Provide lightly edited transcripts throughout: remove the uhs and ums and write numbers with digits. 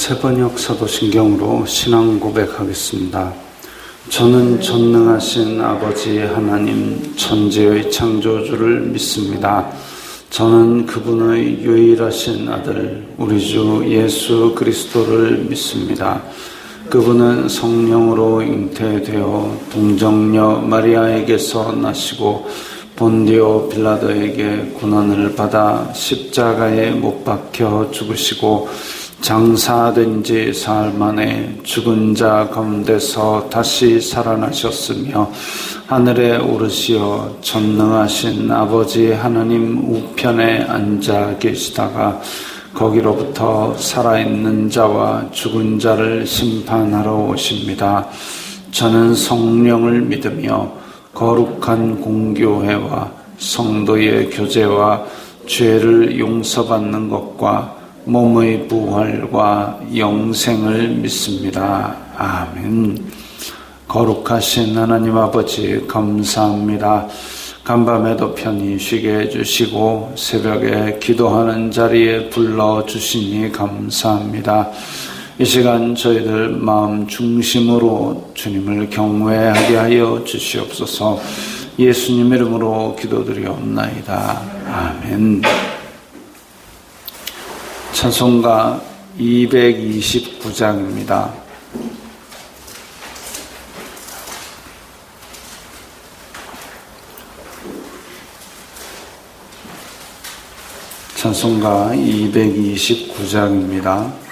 새번역 사도신경으로 신앙 고백하겠습니다. 저는 전능하신 아버지 하나님 천지의 창조주를 믿습니다. 저는 그분의 유일하신 아들 우리 주 예수 그리스도를 믿습니다. 그분은 성령으로 잉태되어 동정녀 마리아에게서 나시고 본디오 빌라도에게 고난을 받아 십자가에 못 박혀 죽으시고 장사된 지 사흘 만에 죽은 자 가운데서 다시 살아나셨으며 하늘에 오르시어 전능하신 아버지 하나님 우편에 앉아 계시다가 거기로부터 살아있는 자와 죽은 자를 심판하러 오십니다. 저는 성령을 믿으며 거룩한 공교회와 성도의 교제와 죄를 용서받는 것과 몸의 부활과 영생을 믿습니다. 아멘. 거룩하신 하나님 아버지 감사합니다. 간밤에도 편히 쉬게 해주시고 새벽에 기도하는 자리에 불러주시니 감사합니다. 이 시간 저희들 마음 중심으로 주님을 경외하게 하여 주시옵소서. 예수님 이름으로 기도드리옵나이다. 아멘. 찬송가 229장입니다. 찬송가 229장입니다.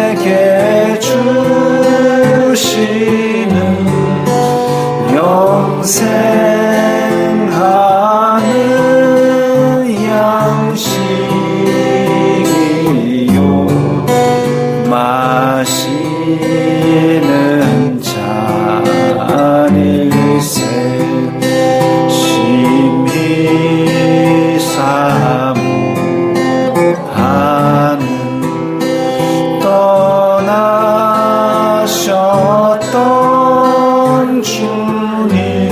나에게 주시는 영생하는 양식이요 마시는 잔일세 심히 사모하는 떠나셨던 주님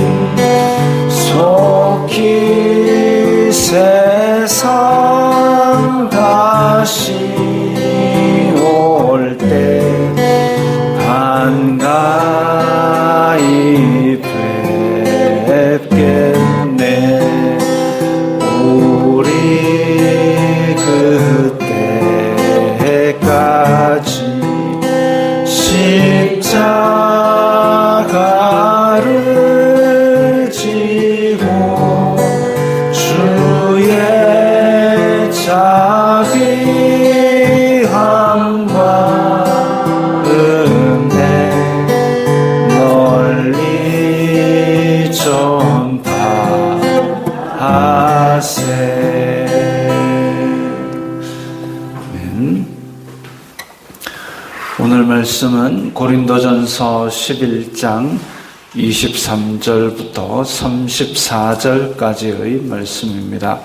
속히 세상 다시 올 때 반가이 뵙겠네. 우리 그때까지 십자가를 말씀은 고린도전서 11장 23절부터 34절까지의 말씀입니다.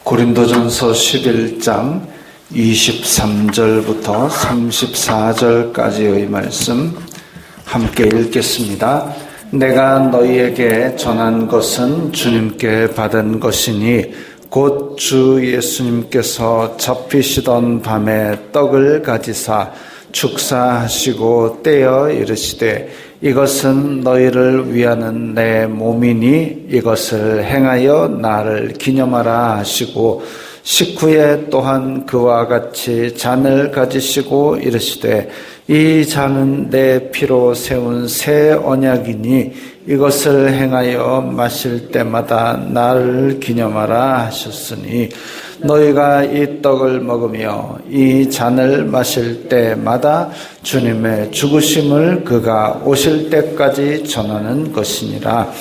고린도전서 11장 23절부터 34절까지의 말씀 함께 읽겠습니다. 내가 너희에게 전한 것은 주님께 받은 것이니 곧 주 예수님께서 잡히시던 밤에 떡을 가지사 축사하시고 떼어 이르시되 이것은 너희를 위하는 내 몸이니 이것을 행하여 나를 기념하라 하시고 식후에 또한 그와 같이 잔을 가지시고 이르시되 이 잔은 내 피로 세운 새 언약이니 이것을 행하여 마실 때마다 나를 기념하라 하셨으니 너희가 이 떡을 먹으며 이 잔을 마실 때마다 주님의 죽으심을 그가 오실 때까지 전하는 것이니라.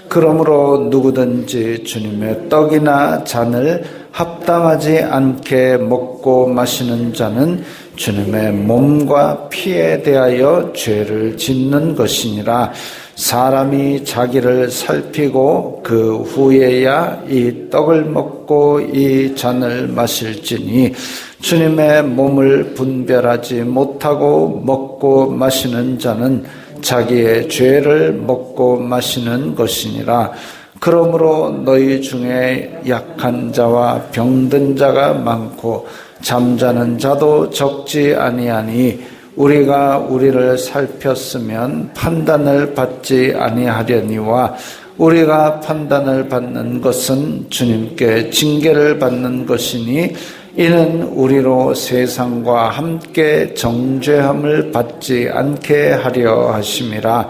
그러므로 누구든지 주님의 떡이나 잔을 합당하지 않게 먹고 마시는 자는 주님의 몸과 피에 대하여 죄를 짓는 것이니라. 사람이 자기를 살피고 그 후에야 이 떡을 먹고 이 잔을 마실지니 주님의 몸을 분별하지 못하고 먹고 마시는 자는 자기의 죄를 먹고 마시는 것이니라. 그러므로 너희 중에 약한 자와 병든 자가 많고 잠자는 자도 적지 아니하니 우리가 우리를 살폈으면 판단을 받지 아니하려니와 우리가 판단을 받는 것은 주님께 징계를 받는 것이니 이는 우리로 세상과 함께 정죄함을 받지 않게 하려 하심이라.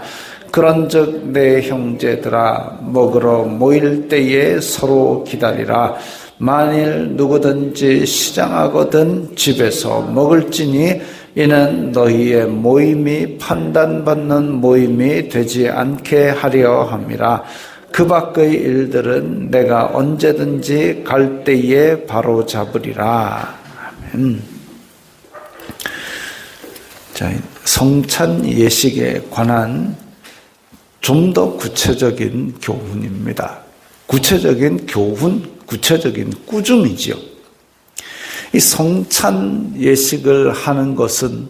그런즉 내 형제들아 먹으러 모일 때에 서로 기다리라. 만일 누구든지 시장하거든 집에서 먹을지니 이는 너희의 모임이 판단받는 모임이 되지 않게 하려 함이라. 그 밖의 일들은 내가 언제든지 갈 때에 바로 잡으리라. 아멘. 자, 성찬 예식에 관한 좀 더 구체적인 교훈입니다. 구체적인 교훈, 구체적인 꾸중이지요. 이 성찬 예식을 하는 것은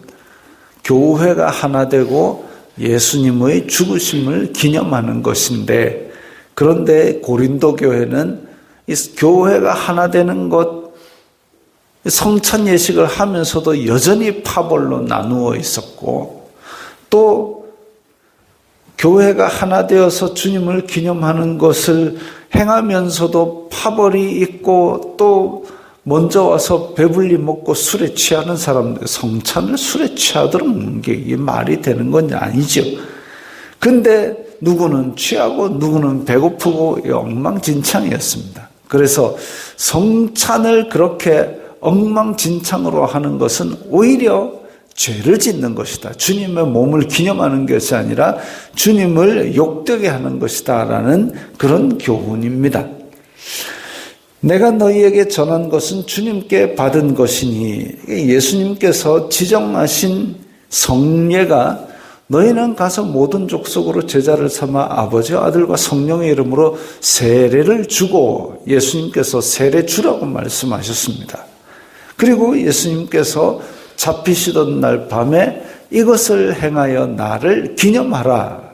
교회가 하나 되고 예수님의 죽으심을 기념하는 것인데, 그런데 고린도 교회는 이 교회가 하나 되는 것, 성찬 예식을 하면서도 여전히 파벌로 나누어 있었고, 또 교회가 하나 되어서 주님을 기념하는 것을 행하면서도 파벌이 있고, 또 먼저 와서 배불리 먹고 술에 취하는 사람들, 성찬을 술에 취하도록 먹는 게 이게 말이 되는 건 아니죠. 근데 누구는 취하고 누구는 배고프고 엉망진창이었습니다. 그래서 성찬을 그렇게 엉망진창으로 하는 것은 오히려 죄를 짓는 것이다. 주님의 몸을 기념하는 것이 아니라 주님을 욕되게 하는 것이다 라는 그런 교훈입니다. 내가 너희에게 전한 것은 주님께 받은 것이니, 예수님께서 지정하신 성례가 너희는 가서 모든 족속으로 제자를 삼아 아버지와 아들과 성령의 이름으로 세례를 주고, 예수님께서 세례 주라고 말씀하셨습니다. 그리고 예수님께서 잡히시던 날 밤에 이것을 행하여 나를 기념하라.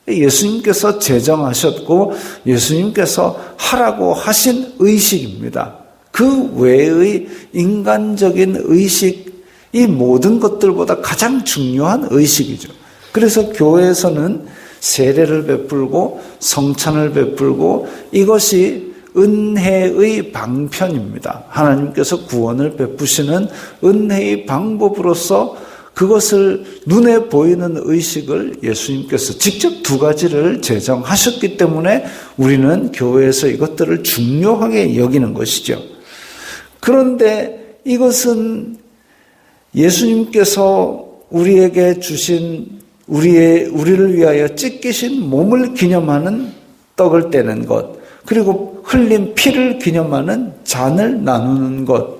예수님께서 제정하셨고 예수님께서 하라고 하신 의식입니다. 그 외의 인간적인 의식, 이 모든 것들보다 가장 중요한 의식이죠. 그래서 교회에서는 세례를 베풀고 성찬을 베풀고 이것이 은혜의 방편입니다. 하나님께서 구원을 베푸시는 은혜의 방법으로서 그것을 눈에 보이는 의식을 예수님께서 직접 두 가지를 제정하셨기 때문에 우리는 교회에서 이것들을 중요하게 여기는 것이죠. 그런데 이것은 예수님께서 우리에게 주신 우리를 위하여 찢기신 몸을 기념하는 떡을 떼는 것, 그리고 흘린 피를 기념하는 잔을 나누는 것,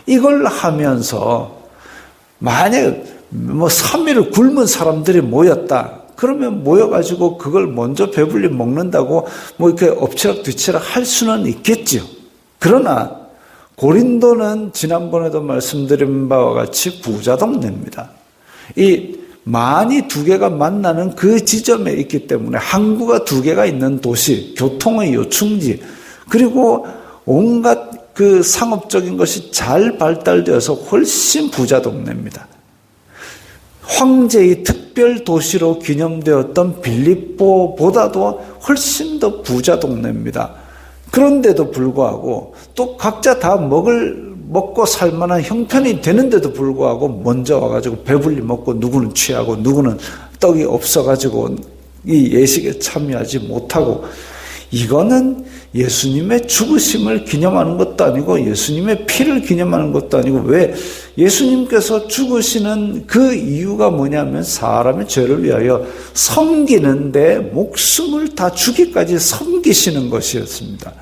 이걸 하면서 만약 3일을 굶은 사람들이 모였다. 그러면 모여가지고 그걸 먼저 배불리 먹는다고 이렇게 엎치락뒤치락 할 수는 있겠지요. 그러나 고린도는 지난번에도 말씀드린 바와 같이 부자 동네입니다. 이 만이 두 개가 만나는 그 지점에 있기 때문에 항구가 두 개가 있는 도시, 교통의 요충지, 그리고 온갖 그 상업적인 것이 잘 발달되어서 훨씬 부자 동네입니다. 황제의 특별 도시로 기념되었던 빌립보보다도 훨씬 더 부자 동네입니다. 그런데도 불구하고 또 각자 다 먹고 살만한 형편이 되는데도 불구하고 먼저 와가지고 배불리 먹고 누구는 취하고 누구는 떡이 없어가지고 이 예식에 참여하지 못하고, 이거는 예수님의 죽으심을 기념하는 것도 아니고 예수님의 피를 기념하는 것도 아니고, 왜 예수님께서 죽으시는 그 이유가 뭐냐면 사람의 죄를 위하여 섬기는데 목숨을 다 주기까지 섬기시는 것이었습니다.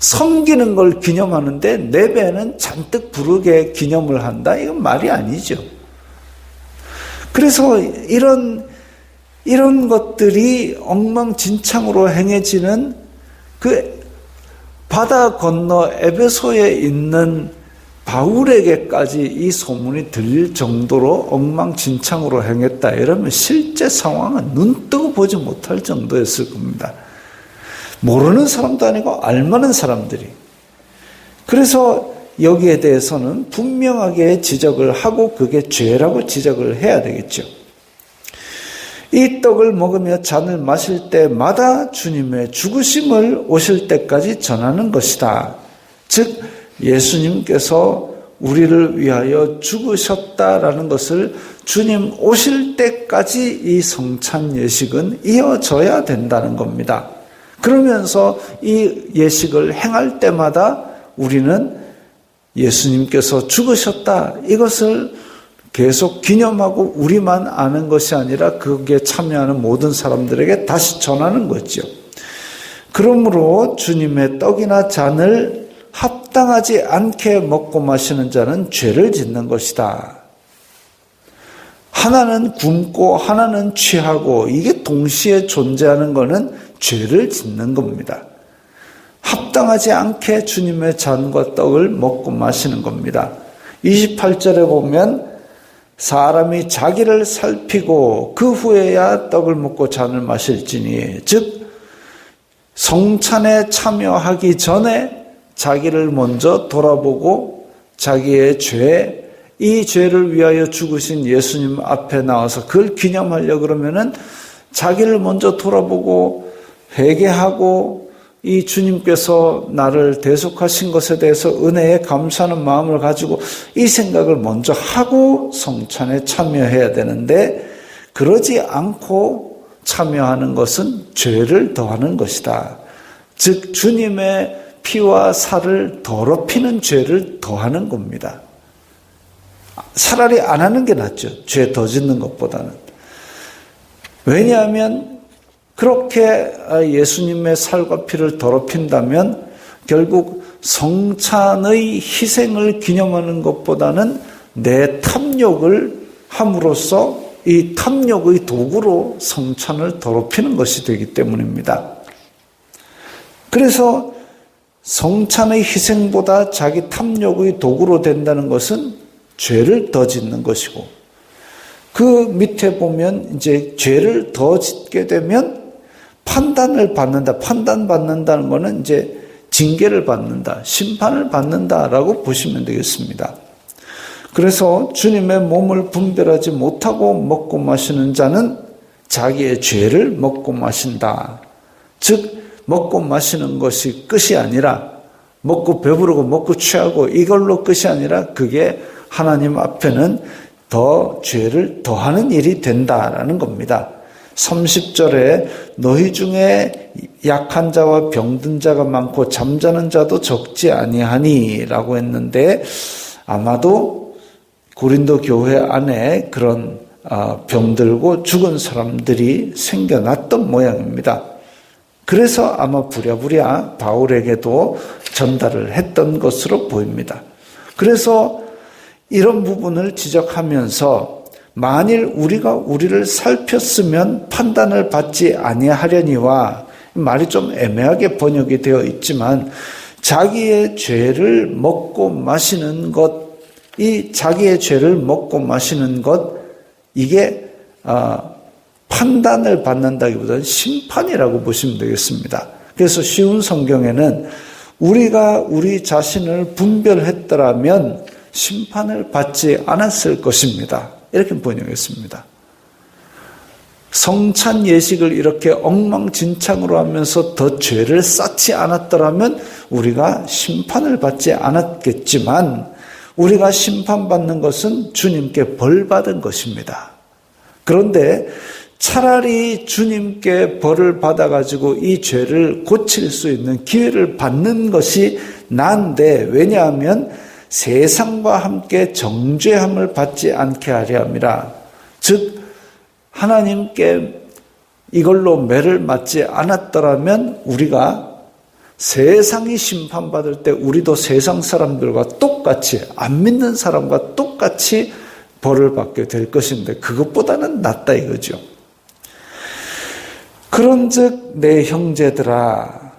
섬기는 걸 기념하는데 내 배는 잔뜩 부르게 기념을 한다? 이건 말이 아니죠. 그래서 이런 것들이 엉망진창으로 행해지는 그 바다 건너 에베소에 있는 바울에게까지 이 소문이 들릴 정도로 엉망진창으로 행했다. 이러면 실제 상황은 눈 뜨고 보지 못할 정도였을 겁니다. 모르는 사람도 아니고 알만한 사람들이. 그래서 여기에 대해서는 분명하게 지적을 하고 그게 죄라고 지적을 해야 되겠죠. 이 떡을 먹으며 잔을 마실 때마다 주님의 죽으심을 오실 때까지 전하는 것이다. 즉 예수님께서 우리를 위하여 죽으셨다라는 것을 주님 오실 때까지 이 성찬 예식은 이어져야 된다는 겁니다. 그러면서 이 예식을 행할 때마다 우리는 예수님께서 죽으셨다, 이것을 계속 기념하고 우리만 아는 것이 아니라 거기에 참여하는 모든 사람들에게 다시 전하는 거죠. 그러므로 주님의 떡이나 잔을 합당하지 않게 먹고 마시는 자는 죄를 짓는 것이다. 하나는 굶고 하나는 취하고 이게 동시에 존재하는 것은 죄를 짓는 겁니다. 합당하지 않게 주님의 잔과 떡을 먹고 마시는 겁니다. 28절에 보면 사람이 자기를 살피고 그 후에야 떡을 먹고 잔을 마실지니, 즉 성찬에 참여하기 전에 자기를 먼저 돌아보고 자기의 죄, 이 죄를 위하여 죽으신 예수님 앞에 나와서 그걸 기념하려고 그러면은 자기를 먼저 돌아보고 회개하고 이 주님께서 나를 대속하신 것에 대해서 은혜에 감사하는 마음을 가지고 이 생각을 먼저 하고 성찬에 참여해야 되는데, 그러지 않고 참여하는 것은 죄를 더하는 것이다. 즉 주님의 피와 살을 더럽히는 죄를 더하는 겁니다. 차라리 안 하는 게 낫죠. 죄 더 짓는 것보다는. 왜냐하면 그렇게 예수님의 살과 피를 더럽힌다면 결국 성찬의 희생을 기념하는 것보다는 내 탐욕을 함으로써 이 탐욕의 도구로 성찬을 더럽히는 것이 되기 때문입니다. 그래서 성찬의 희생보다 자기 탐욕의 도구로 된다는 것은 죄를 더 짓는 것이고, 그 밑에 보면 이제 죄를 더 짓게 되면 판단을 받는다. 판단받는다는 것은 이제 징계를 받는다, 심판을 받는다라고 보시면 되겠습니다. 그래서 주님의 몸을 분별하지 못하고 먹고 마시는 자는 자기의 죄를 먹고 마신다. 즉 먹고 마시는 것이 끝이 아니라, 먹고 배부르고 먹고 취하고 이걸로 끝이 아니라 그게 하나님 앞에는 더 죄를 더하는 일이 된다라는 겁니다. 30절에 너희 중에 약한 자와 병든 자가 많고 잠자는 자도 적지 아니하니 라고 했는데, 아마도 고린도 교회 안에 그런 병들고 죽은 사람들이 생겨났던 모양입니다. 그래서 아마 부랴부랴 바울에게도 전달을 했던 것으로 보입니다. 그래서 이런 부분을 지적하면서 만일 우리가 우리를 살폈으면 판단을 받지 아니하려니와, 말이 좀 애매하게 번역이 되어 있지만 자기의 죄를 먹고 마시는 것, 이 자기의 죄를 먹고 마시는 것, 이게 판단을 받는다기보다는 심판이라고 보시면 되겠습니다. 그래서 쉬운 성경에는 우리가 우리 자신을 분별했더라면 심판을 받지 않았을 것입니다. 이렇게 번역했습니다. 성찬 예식을 이렇게 엉망진창으로 하면서 더 죄를 쌓지 않았더라면 우리가 심판을 받지 않았겠지만 우리가 심판받는 것은 주님께 벌받은 것입니다. 그런데 차라리 주님께 벌을 받아가지고 이 죄를 고칠 수 있는 기회를 받는 것이 나은데, 왜냐하면 세상과 함께 정죄함을 받지 않게 하려 함이라. 즉 하나님께 이걸로 매를 맞지 않았더라면 우리가 세상이 심판받을 때 우리도 세상 사람들과 똑같이, 안 믿는 사람과 똑같이 벌을 받게 될 것인데 그것보다는 낫다 이거죠. 그런즉 내 형제들아,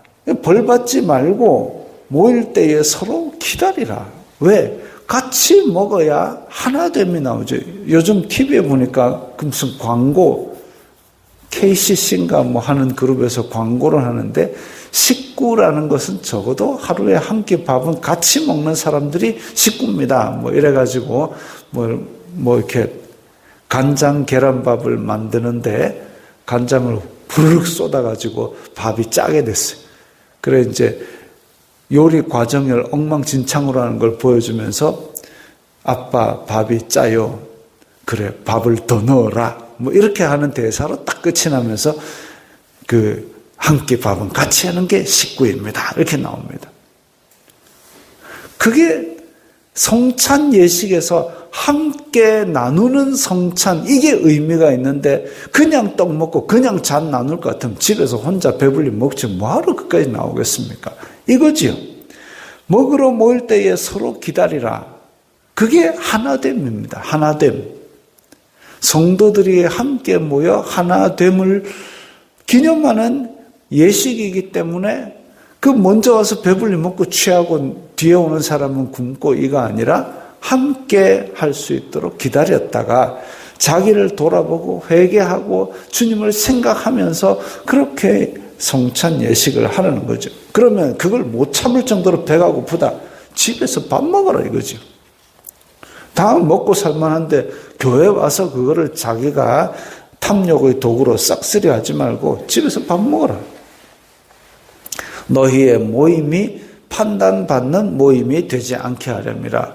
벌 받지 말고 모일 때에 서로 기다리라. 왜? 같이 먹어야 하나됨이 나오죠. 요즘 TV에 보니까 무슨 광고, KCC인가 뭐 하는 그룹에서 광고를 하는데, 식구라는 것은 적어도 하루에 한 끼 밥은 같이 먹는 사람들이 식구입니다. 뭐 이래가지고 뭐 이렇게 간장 계란밥을 만드는데 간장을 부르륵 쏟아가지고 밥이 짜게 됐어요. 그래 이제 요리 과정을 엉망진창으로 하는 걸 보여주면서 아빠 밥이 짜요. 그래 밥을 더 넣어라. 뭐 이렇게 하는 대사로 딱 끝이 나면서 그 한 끼 밥은 같이 하는 게 식구입니다. 이렇게 나옵니다. 그게 성찬 예식에서 함께 나누는 성찬, 이게 의미가 있는데 그냥 떡 먹고 그냥 잔 나눌 것 같으면 집에서 혼자 배불리 먹지 뭐하러 그까지 나오겠습니까? 이거지요. 먹으러 모일 때에 서로 기다리라. 그게 하나됨입니다. 하나됨. 성도들이 함께 모여 하나됨을 기념하는 예식이기 때문에 그 먼저 와서 배불리 먹고 취하고 뒤에 오는 사람은 굶고 이가 아니라 함께 할 수 있도록 기다렸다가 자기를 돌아보고 회개하고 주님을 생각하면서 그렇게 성찬 예식을 하는 거죠. 그러면 그걸 못 참을 정도로 배가 고프다. 집에서 밥 먹어라 이거죠. 다음 먹고 살만한데 교회 와서 그거를 자기가 탐욕의 도구로 싹쓸이 하지 말고 집에서 밥 먹어라. 너희의 모임이 판단받는 모임이 되지 않게 하렵니다.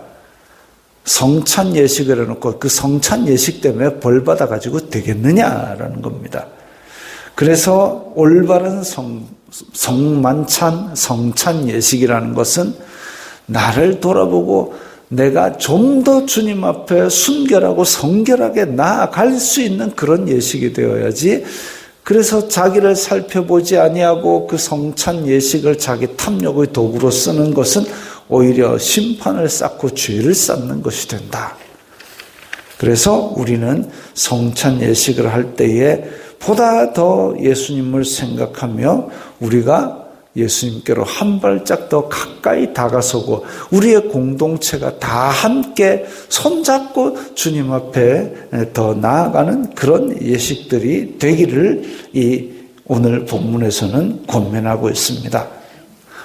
성찬 예식을 해놓고 그 성찬 예식 때문에 벌 받아가지고 되겠느냐라는 겁니다. 그래서 올바른 성만찬, 성찬 예식이라는 것은 나를 돌아보고 내가 좀 더 주님 앞에 순결하고 성결하게 나아갈 수 있는 그런 예식이 되어야지. 그래서 자기를 살펴보지 아니하고 그 성찬 예식을 자기 탐욕의 도구로 쓰는 것은 오히려 심판을 쌓고 죄를 쌓는 것이 된다. 그래서 우리는 성찬 예식을 할 때에 보다 더 예수님을 생각하며 우리가 예수님께로 한 발짝 더 가까이 다가서고 우리의 공동체가 다 함께 손잡고 주님 앞에 더 나아가는 그런 예식들이 되기를 이 오늘 본문에서는 권면하고 있습니다.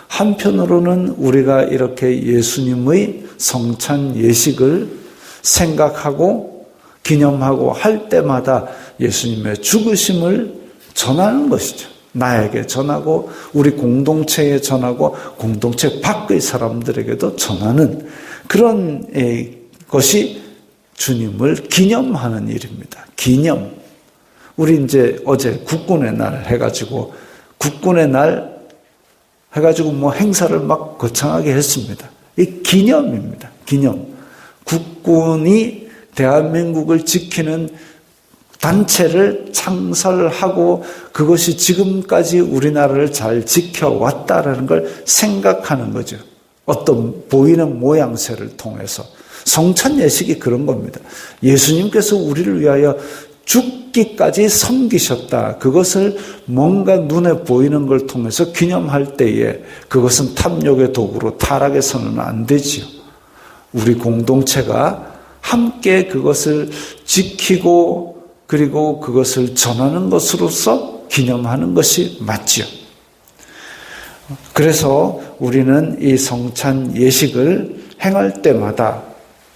한편으로는 우리가 이렇게 예수님의 성찬 예식을 생각하고 기념하고 할 때마다 예수님의 죽으심을 전하는 것이죠. 나에게 전하고 우리 공동체에 전하고 공동체 밖의 사람들에게도 전하는 그런 것이 주님을 기념하는 일입니다. 기념. 우리 이제 어제 국군의 날 해가지고 국군의 날 해가지고 뭐 행사를 막 거창하게 했습니다. 이 기념입니다. 기념. 국군이 대한민국을 지키는 단체를 창설하고 그것이 지금까지 우리나라를 잘 지켜왔다라는 걸 생각하는 거죠. 어떤 보이는 모양새를 통해서. 성찬 예식이 그런 겁니다. 예수님께서 우리를 위하여 죽기까지 섬기셨다. 그것을 뭔가 눈에 보이는 걸 통해서 기념할 때에 그것은 탐욕의 도구로 타락해서는 안 되지요. 우리 공동체가 함께 그것을 지키고 그리고 그것을 전하는 것으로서 기념하는 것이 맞지요. 그래서 우리는 이 성찬 예식을 행할 때마다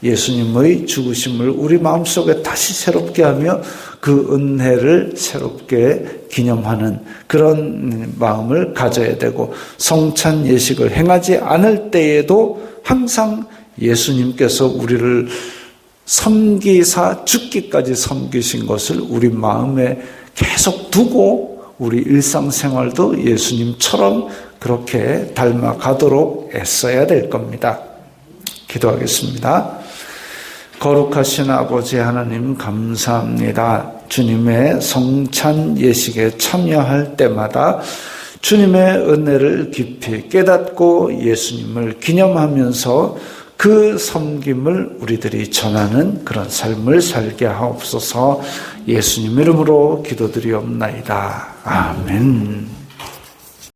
예수님의 죽으심을 우리 마음속에 다시 새롭게 하며 그 은혜를 새롭게 기념하는 그런 마음을 가져야 되고, 성찬 예식을 행하지 않을 때에도 항상 예수님께서 우리를 섬기사 죽기까지 섬기신 것을 우리 마음에 계속 두고 우리 일상생활도 예수님처럼 그렇게 닮아가도록 애써야 될 겁니다. 기도하겠습니다. 거룩하신 아버지 하나님, 감사합니다. 주님의 성찬 예식에 참여할 때마다 주님의 은혜를 깊이 깨닫고 예수님을 기념하면서 그 섬김을 우리들이 전하는 그런 삶을 살게 하옵소서. 예수님 이름으로 기도드리옵나이다. 아멘.